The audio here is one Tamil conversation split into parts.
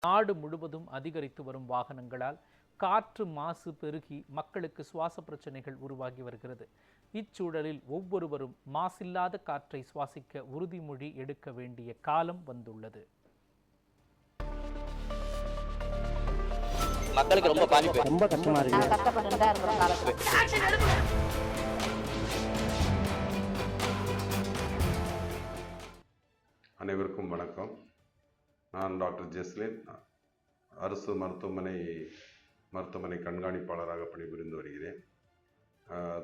நாடு முழுவதும் அதிகரித்து வரும் வாகனங்களால் காற்று மாசு பெருகி மக்களுக்கு சுவாச பிரச்சனைகள் உருவாகி வருகிறது. இச்சூழலில் ஒவ்வொருவரும் மாசில்லாத காற்றை சுவாசிக்க உறுதிமொழி எடுக்க வேண்டிய காலம் வந்துள்ளது. மக்களுக்கு ரொம்ப கஷ்டமா இருக்கு. அனைவருக்கும் வணக்கம். நான் டாக்டர் ஜெஸ்லின், அரசு மருத்துவமனை கண்காணிப்பாளராக பணிபுரிந்து வருகிறேன்.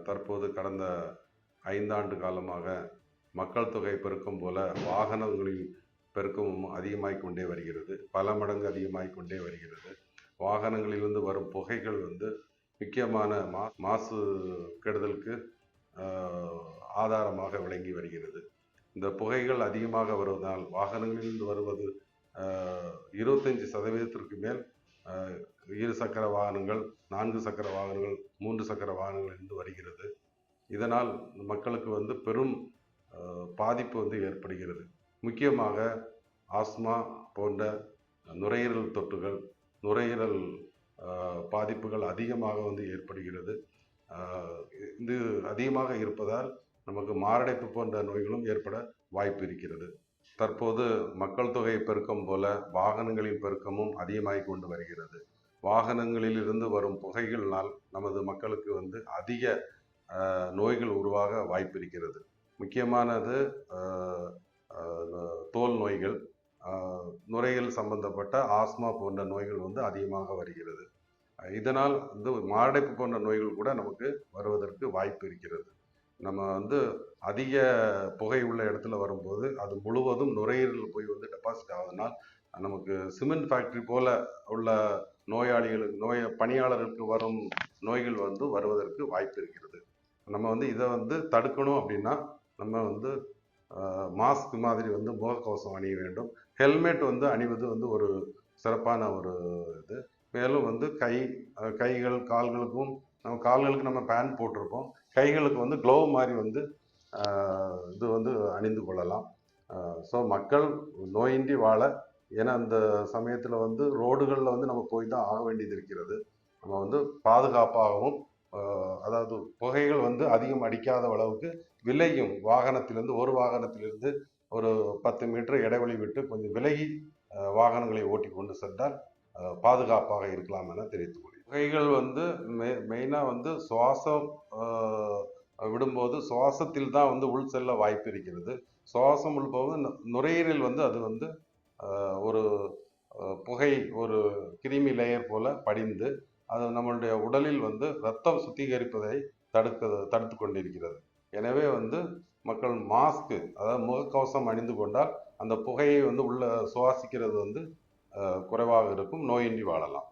தற்போது கடந்த 5 ஆண்டு காலமாக மக்கள் தொகை பெருக்கம் போல வாகனங்களின் பெருக்கமும் அதிகமாகிக் கொண்டே வருகிறது. பல மடங்கு அதிகமாகிக் கொண்டே வருகிறது. வாகனங்களிலிருந்து வரும் புகைகள் முக்கியமான மாசு கெடுதலுக்கு ஆதாரமாக விளங்கி வருகிறது. இந்த புகைகள் அதிகமாக வருவதால் வாகனங்களிலிருந்து வருவது 25% மேல் 2 சக்கர வாகனங்கள், 4 சக்கர வாகனங்கள், 3 சக்கர வாகனங்களிலிருந்து வருகிறது. இதனால் மக்களுக்கு பெரும் பாதிப்பு ஏற்படுகிறது. முக்கியமாக ஆஸ்மா போன்ற நுரையீரல் தொற்றுகள், நுரையீரல் பாதிப்புகள் அதிகமாக ஏற்படுகிறது. இது அதிகமாக இருப்பதால் நமக்கு மாரடைப்பு போன்ற நோய்களும் ஏற்பட வாய்ப்பு இருக்கிறது. தற்போது மக்கள் தொகை பெருக்கம் போல வாகனங்களின் பெருக்கமும் அதிகமாகிக் கொண்டு வருகிறது. வாகனங்களில் இருந்து வரும் புகைகளினால் நமது மக்களுக்கு அதிக நோய்கள் உருவாக வாய்ப்பு இருக்கிறது. முக்கியமானது தோல் நோய்கள், நுரையீரல் சம்பந்தப்பட்ட ஆஸ்மா போன்ற நோய்கள் அதிகமாக வருகிறது. இதனால் மாரடைப்பு போன்ற நோய்கள் கூட நமக்கு வருவதற்கு வாய்ப்பு இருக்கிறது. நம்ம அதிக புகை உள்ள இடத்துல வரும்போது அது முழுவதும் நுரையீரல் போய் டெபாசிட் ஆகுதுனால் நமக்கு சிமெண்ட் ஃபேக்டரி போல உள்ள பணியாளர்களுக்கு வரும் நோய்கள் வருவதற்கு வாய்ப்பு இருக்கிறது. நம்ம இதை தடுக்கணும் அப்படின்னா நம்ம மாஸ்க் மாதிரி முகக்கவசம் அணிய வேண்டும். ஹெல்மெட் அணிவது ஒரு சிறப்பான ஒரு இது. மேலும் கைகள் கால்களுக்கும், நம்ம கால்களுக்கு நம்ம பேண்ட் போட்டிருப்போம், கைகளுக்கு க்ளோவ் மாதிரி இது அணிந்து கொள்ளலாம். ஸோ மக்கள் நோயின்றி வாழ, ஏன்னா அந்த சமயத்தில் ரோடுகளில் நம்ம போய் தான் ஆக வேண்டியது இருக்கிறது. நம்ம பாதுகாப்பாகவும், அதாவது புகைகள் அதிகம் அடிக்காத அளவுக்கு விலகியும் ஒரு வாகனத்திலிருந்து ஒரு 10 மீட்டர் இடைவெளி விட்டு கொஞ்சம் விலகி வாகனங்களை ஓட்டி கொண்டு சென்றால் பாதுகாப்பாக இருக்கலாம் என தெரிவித்துக் கொள்கிறேன். புகைகள் மெயினாக சுவாசம் விடும்போது சுவாசத்தில் தான் உள் செல்ல வாய்ப்பு இருக்கிறது. சுவாசம் உள்போது நுரையீரல் அது ஒரு புகை, ஒரு கிருமி லேயர் போல படிந்து அது நம்மளுடைய உடலில் ரத்தம் சுத்திகரிப்பதை தடுத்து கொண்டிருக்கிறது. எனவே மக்கள் மாஸ்க், அதாவது முகக்கவசம் அணிந்து கொண்டால் அந்த புகையை உள்ள சுவாசிக்கிறது குறைவாக இருக்கும், நோயின்றி வாழலாம்.